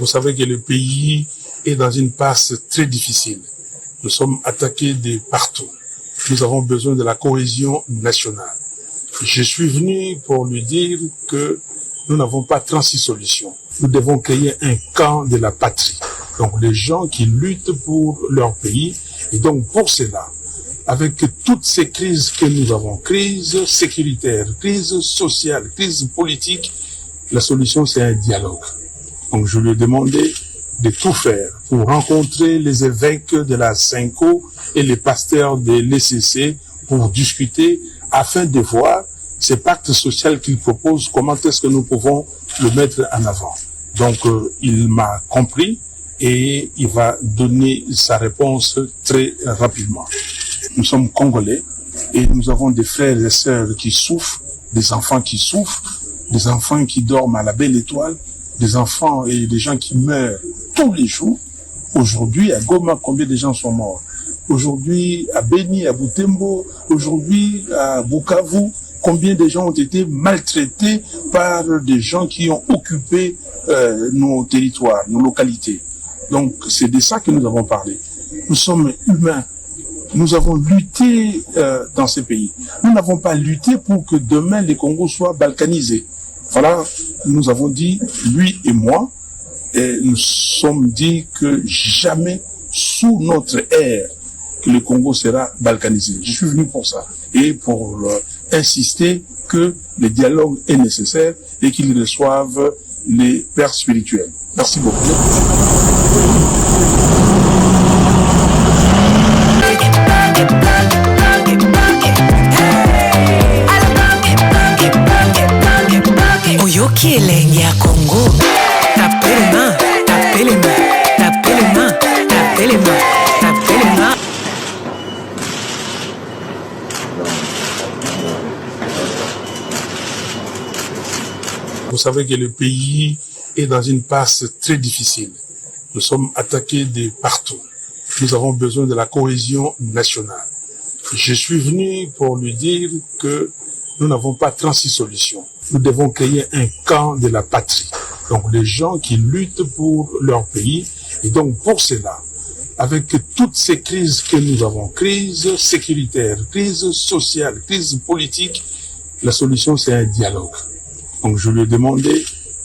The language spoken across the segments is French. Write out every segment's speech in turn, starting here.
Vous savez que le pays est dans une passe très difficile. Nous sommes attaqués de partout. Nous avons besoin de la cohésion nationale. Je suis venu pour lui dire que nous n'avons pas 36 solutions. Nous devons créer un camp de la patrie. Donc les gens qui luttent pour leur pays. Et donc pour cela, avec toutes ces crises que nous avons, crise sécuritaire, crise sociale, crise politique, la solution c'est un dialogue. Donc je lui ai demandé de tout faire pour rencontrer les évêques de la Cinco et les pasteurs de l'ECC pour discuter afin de voir ce pacte social qu'il propose, comment est-ce que nous pouvons le mettre en avant. Donc il m'a compris et il va donner sa réponse très rapidement. Nous sommes Congolais et nous avons des frères et sœurs qui souffrent, des enfants qui souffrent, des enfants qui dorment à la belle étoile, des enfants et des gens qui meurent tous les jours. Aujourd'hui, à Goma, combien de gens sont morts? Aujourd'hui, à Beni, à Butembo, aujourd'hui, à Bukavu, combien de gens ont été maltraités par des gens qui ont occupé nos territoires, nos localités. Donc, c'est de ça que nous avons parlé. Nous sommes humains. Nous avons lutté dans ces pays. Nous n'avons pas lutté pour que demain les Congos soient balkanisés. Voilà, nous avons dit, lui et moi, et nous sommes dit que jamais sous notre ère que le Congo sera balkanisé. Je suis venu pour ça et pour insister que le dialogue est nécessaire et qu'ils reçoivent les pères spirituels. Merci beaucoup. Oyoki elenge ya Congo, tapelema, tapelema, tapelema, tapelema, tapelema. Vous savez que le pays est dans une passe très difficile. Nous sommes attaqués de partout. Nous avons besoin de la cohésion nationale. Je suis venu pour lui dire que nous n'avons pas 36 solutions. Nous devons créer un camp de la patrie. Donc les gens qui luttent pour leur pays. Et donc pour cela, avec toutes ces crises que nous avons, crise sécuritaire, crise sociale, crise politique, la solution c'est un dialogue. Donc je lui ai demandé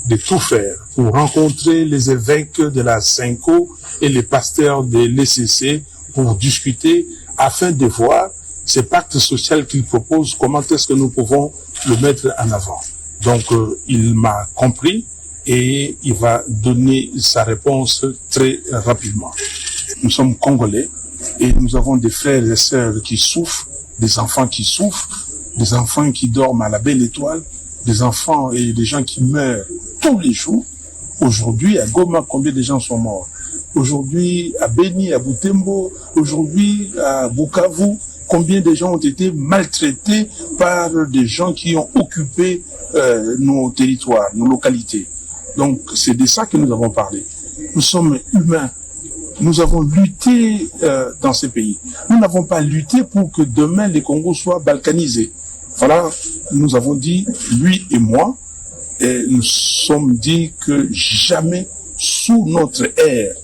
de tout faire pour rencontrer les évêques de la Cinco et les pasteurs de l'ECC pour discuter afin de voir ce pacte social qu'il propose, comment est-ce que nous pouvons le mettre en avant. Donc il m'a compris et il va donner sa réponse très rapidement. Nous sommes Congolais et nous avons des frères et sœurs qui souffrent, des enfants qui souffrent, des enfants qui dorment à la belle étoile, des enfants et des gens qui meurent tous les jours. Aujourd'hui, à Goma, combien de gens sont morts? Aujourd'hui, à Beni, à Butembo, aujourd'hui, à Bukavu, combien de gens ont été maltraités par des gens qui ont occupé nos territoires, nos localités. Donc, c'est de ça que nous avons parlé. Nous sommes humains. Nous avons lutté dans ces pays. Nous n'avons pas lutté pour que demain les Congos soient balkanisés. Voilà, nous avons dit, lui et moi, et nous sommes dit que jamais sous notre ère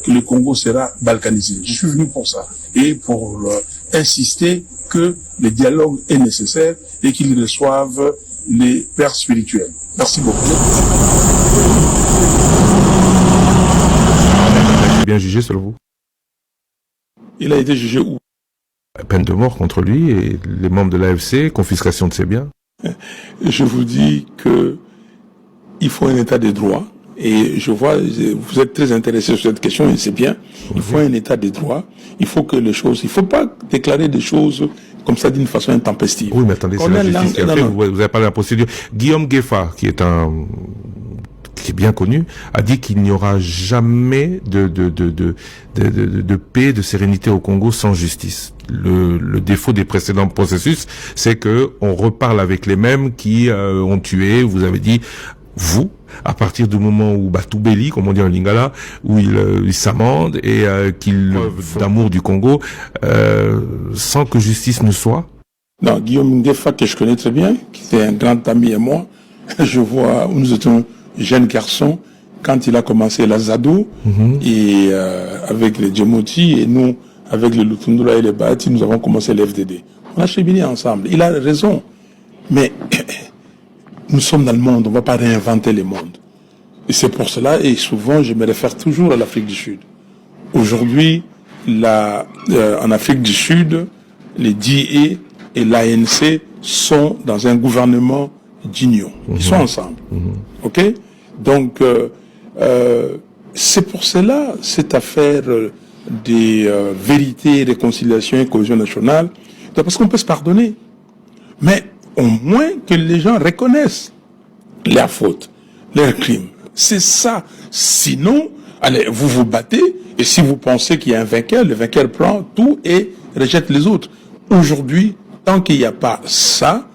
que le Congo sera balkanisé. Je suis venu pour ça et pour insister que le dialogue est nécessaire et qu'ils reçoivent les pères spirituels. Merci beaucoup. Bien jugé selon vous? Il a été jugé où? Peine de mort contre lui et les membres de l'AFC, confiscation de ses biens. Je vous dis que il faut un état de droit. Et je vois, vous êtes très intéressé sur cette question et c'est bien. Il faut un état de droit. Il faut que les choses, il faut pas déclarer des choses comme ça d'une façon intempestive. Oui, mais attendez, c'est la justice qui a fait. Vous avez parlé de la procédure. Guillaume Gueffa, qui est bien connu, a dit qu'il n'y aura jamais de paix, de sérénité au Congo sans justice. Le défaut des précédents processus, c'est que on reparle avec les mêmes qui ont tué. Vous avez dit, vous, à partir du moment où Batoubeli, comme on dit en lingala, où il s'amende et qu'il d'amour du Congo, sans que justice ne soit. Non, Guillaume Gueffa, que je connais très bien, qui était un grand ami à moi, je vois où nous étions jeunes garçons quand il a commencé la ZADO, et avec les Djemouti, et nous, avec les Lutundula et les Bahati, nous avons commencé l'FDD. On a cheminé ensemble. Il a raison. Mais nous sommes dans le monde, on ne va pas réinventer le monde. Et c'est pour cela, et souvent, je me réfère toujours à l'Afrique du Sud. Aujourd'hui, en Afrique du Sud, les DIE et l'ANC sont dans un gouvernement d'union. Ils sont ensemble. OK? Donc, c'est pour cela, cette affaire des vérités, réconciliation et cohésion nationale, parce qu'on peut se pardonner. Mais au moins que les gens reconnaissent leurs fautes, leurs crimes. C'est ça. Sinon, allez, vous vous battez, et si vous pensez qu'il y a un vainqueur, le vainqueur prend tout et rejette les autres. Aujourd'hui, tant qu'il n'y a pas ça,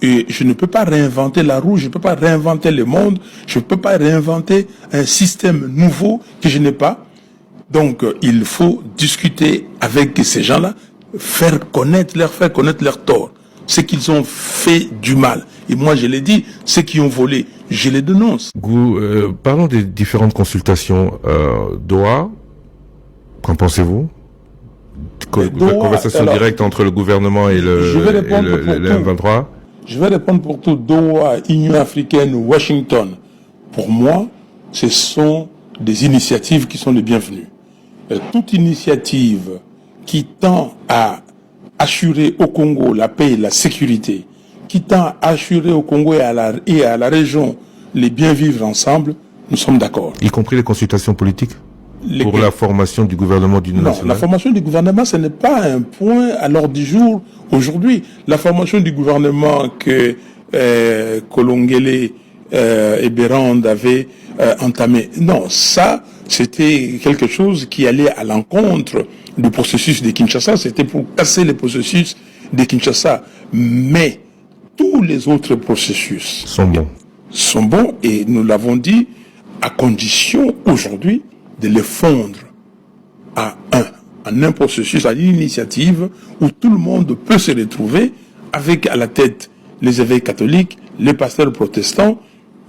et je ne peux pas réinventer la roue, je ne peux pas réinventer le monde, je ne peux pas réinventer un système nouveau que je n'ai pas. Donc, il faut discuter avec ces gens-là, leur faire connaître leurs torts, ce qu'ils ont fait du mal. Et moi, je l'ai dit, ceux qui ont volé, je les dénonce. Parlons des différentes consultations. Doha, qu'en pensez-vous? Conversation directe entre le gouvernement et le M23. Je vais répondre pour tout. Doha, Union africaine, Washington. Pour moi, ce sont des initiatives qui sont les bienvenues. Toute initiative qui tend à assurer au Congo la paix et la sécurité, qui tend à assurer au Congo et à la région les bien vivre ensemble, nous sommes d'accord. Y compris les consultations politiques pour la formation du gouvernement d'union nationale? Non, la formation du gouvernement, ce n'est pas un point à l'ordre du jour aujourd'hui. La formation du gouvernement que Kolongele et Bérande avaient entamé, non, ça, c'était quelque chose qui allait à l'encontre du processus de Kinshasa. C'était pour casser le processus de Kinshasa. Mais tous les autres processus sont bons et nous l'avons dit, à condition aujourd'hui de les fondre en un processus, à une initiative où tout le monde peut se retrouver avec à la tête les évêques catholiques, les pasteurs protestants.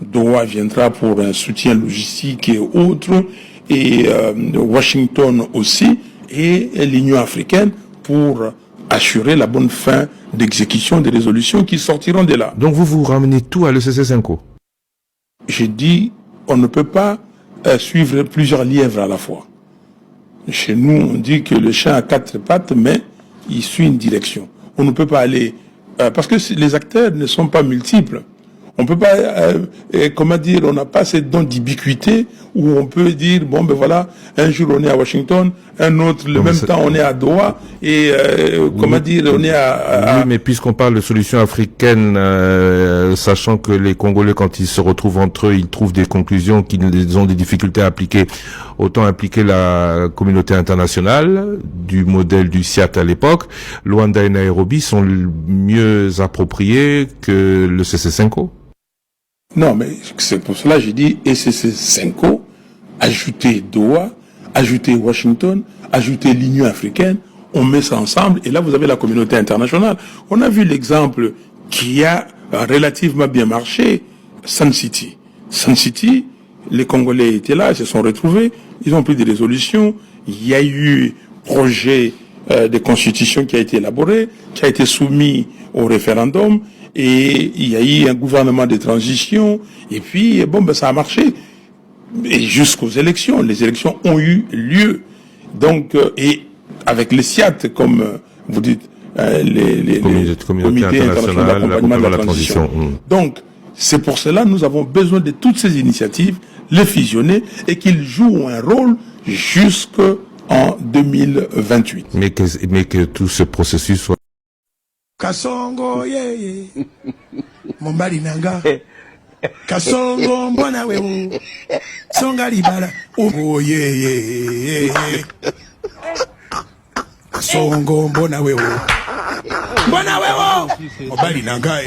Doha viendra pour un soutien logistique et autres, et Washington aussi, et l'Union africaine pour assurer la bonne fin d'exécution des résolutions qui sortiront de là. Donc vous ramenez tout à l'ECC5O? J'ai dit, on ne peut pas suivre plusieurs lièvres à la fois. Chez nous, on dit que le chien a 4 pattes, mais il suit une direction. On ne peut pas aller... parce que les acteurs ne sont pas multiples. On peut pas, comment dire, on n'a pas cette don d'ubiquité où on peut dire, bon ben voilà, un jour on est à Washington, un autre, le même temps on est à Doha, et comment dire, on est à... Oui, mais puisqu'on parle de solutions africaines, sachant que les Congolais, quand ils se retrouvent entre eux, ils trouvent des conclusions qu'ils ont des difficultés à appliquer, autant impliquer la communauté internationale, du modèle du SIAT à l'époque. Luanda et Nairobi sont mieux appropriés que le CC5O. Non, mais c'est pour cela que j'ai dit ECC5O, ajouter Doha, ajouter Washington, ajouter l'Union africaine, on met ça ensemble, et là vous avez la communauté internationale. On a vu l'exemple qui a relativement bien marché, Sun City. Sun City, les Congolais étaient là, ils se sont retrouvés, ils ont pris des résolutions, il y a eu projet de constitution qui a été élaboré, qui a été soumis au référendum, et il y a eu un gouvernement de transition, et puis, bon, ben, ça a marché. Et jusqu'aux élections, les élections ont eu lieu. Donc, et avec les SIAT, comme vous dites, les comités internationaux d'accompagnement de la transition. Donc, c'est pour cela que nous avons besoin de toutes ces initiatives, les fusionner, et qu'ils jouent un rôle jusqu'en 2028. Mais que tout ce processus soit... Kasongo yeye Mombali nanga Kasongo mbona wewe Songa libala oh yeye Kasongo mbona wewe Mombali nanga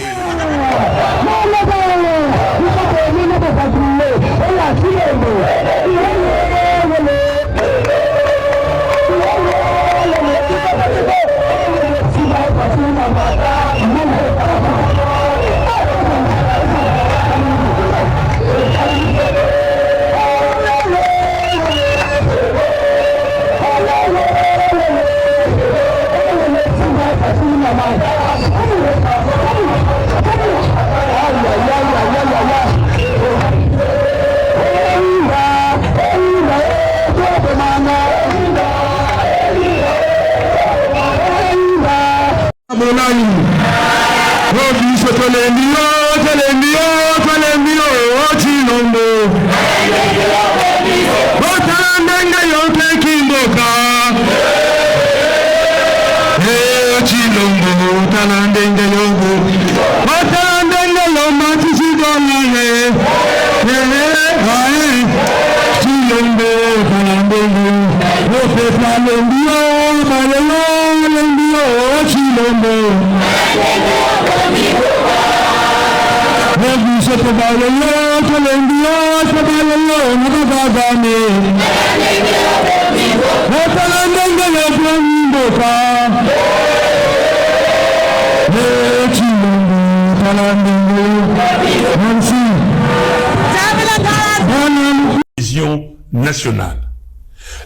Nationale.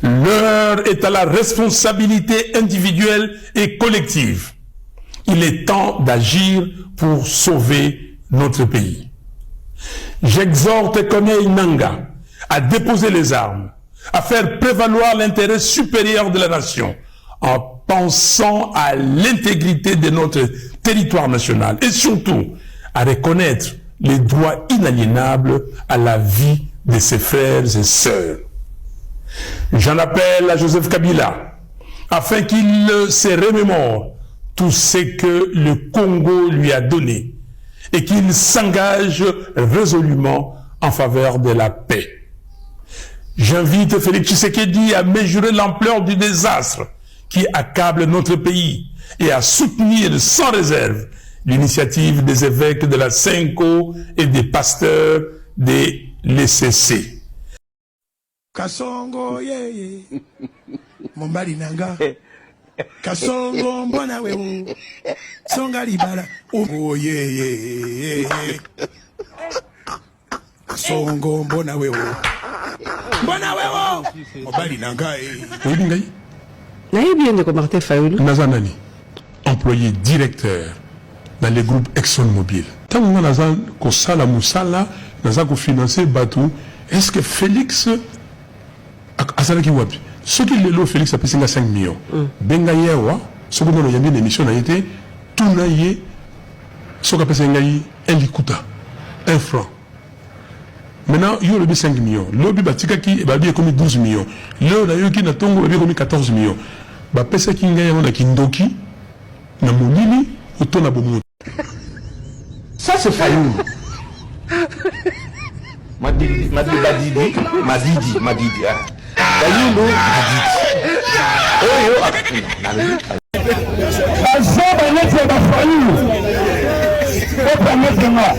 L'heure est à la responsabilité individuelle et collective. Il est temps d'agir pour sauver notre pays. J'exhorte Corneille Nangaa à déposer les armes, à faire prévaloir l'intérêt supérieur de la nation en pensant à l'intégrité de notre territoire national et surtout à reconnaître les droits inaliénables à la vie de ses frères et sœurs. J'en appelle à Joseph Kabila afin qu'il se remémore tout ce que le Congo lui a donné et qu'il s'engage résolument en faveur de la paix. J'invite Félix Tshisekedi à mesurer l'ampleur du désastre qui accable notre pays et à soutenir sans réserve l'initiative des évêques de la Senko et des pasteurs de l'ECC. Kasongo yeye Mombali nanga Kasongo mbona wewe Songa libala oh yeye Kasongo mbona wewe Mombali nanga Oui ngai Naïe bien de Martin Fayoulou Nazanani employé directeur dans les groupes ExxonMobil. Tant qu'on a ko sala musala naza ko financer bateau est-ce que Félix Asala ki wapi ce qui le Félix a payé 5 millions benga yewa ce que nous yambi une émission a été tout naïe ce qu'a payé ngai un likuta 1 franc maintenant il y a le 5 millions l'obi batika ki ba bien comme 12 millions le na yo ki na tongo bien comme 14 millions ba pesa ki ngai on a kindoki na monili auto na bomo ça c'est Fayoulou Madidi Fayoulou oyo azaba nete ba Fayoulou o permettre moi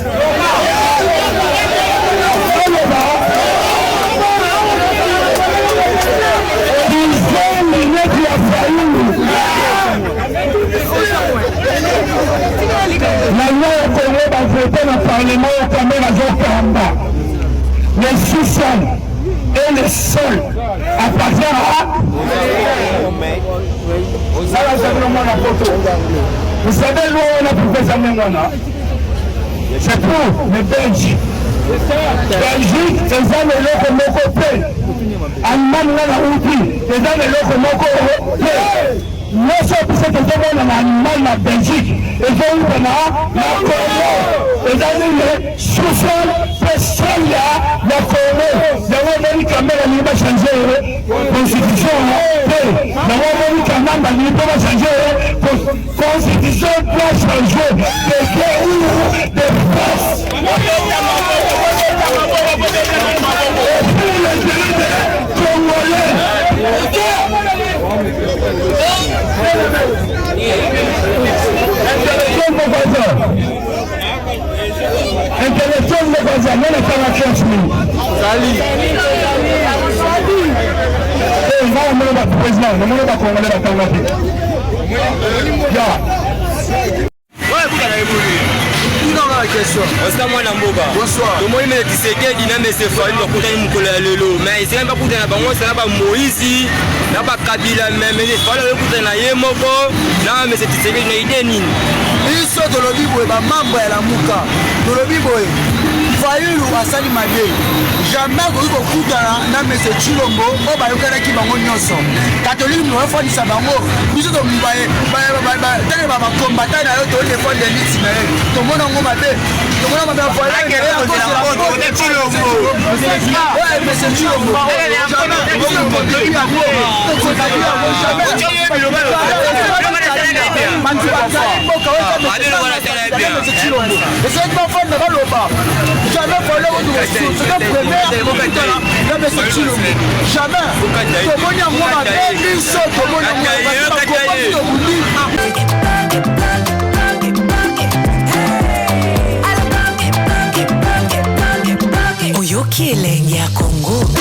la loi au Congo va voter dans le Parlement au Cameroun à Zokamba. Les sous-sols et les sols appartiennent à... Vous savez, l'eau, on a pour faire ça, c'est pour les Belges. Belgique, c'est ça le loco moko pe. Allemagne, on a oublié, c'est ça le loco moko pe. Nous sommes tous en Allemagne, en Belgique, et donc on a la Congo, et dans les sous-sols, personne là, la Congo, dans le caméra, il va changer la constitution, dans le caméra, il va changer la constitution, doit changer de guerre, de force. Et puis les Congolais, intellectuel de Gaza, mais la femme a 15 minutes. Salut. Et il va emmener le président, le monde va commander la Tangaté. Ouais, vous allez évoluer. Qui dans la question? Constant mwana mboka. Bonsoir. Tomoni me Tshisekedi na mese Fayulu bakutani mukolo ya lelo. Mais c'est pas kutana bango c'est na ba Moïse, na ba Kabila même Fayulu bakutana ye moko na mese Tshisekedi na idée nini. Biso tolobi boye ba mambo ya lamuka. Tolobi boye Fayulu asali mabe. Jamais kokutana na mese Chilombo o bayokanaki bango nyonso. Catholique nous refondisa bango. Biso to mbaye tane ba combattant na yo to défendre l'élite na ye. To mona ngo mabe. To mona mabe Fayulu ya Chilombo. Ouais, mese Chilombo. Oyoki elenge ya Congo.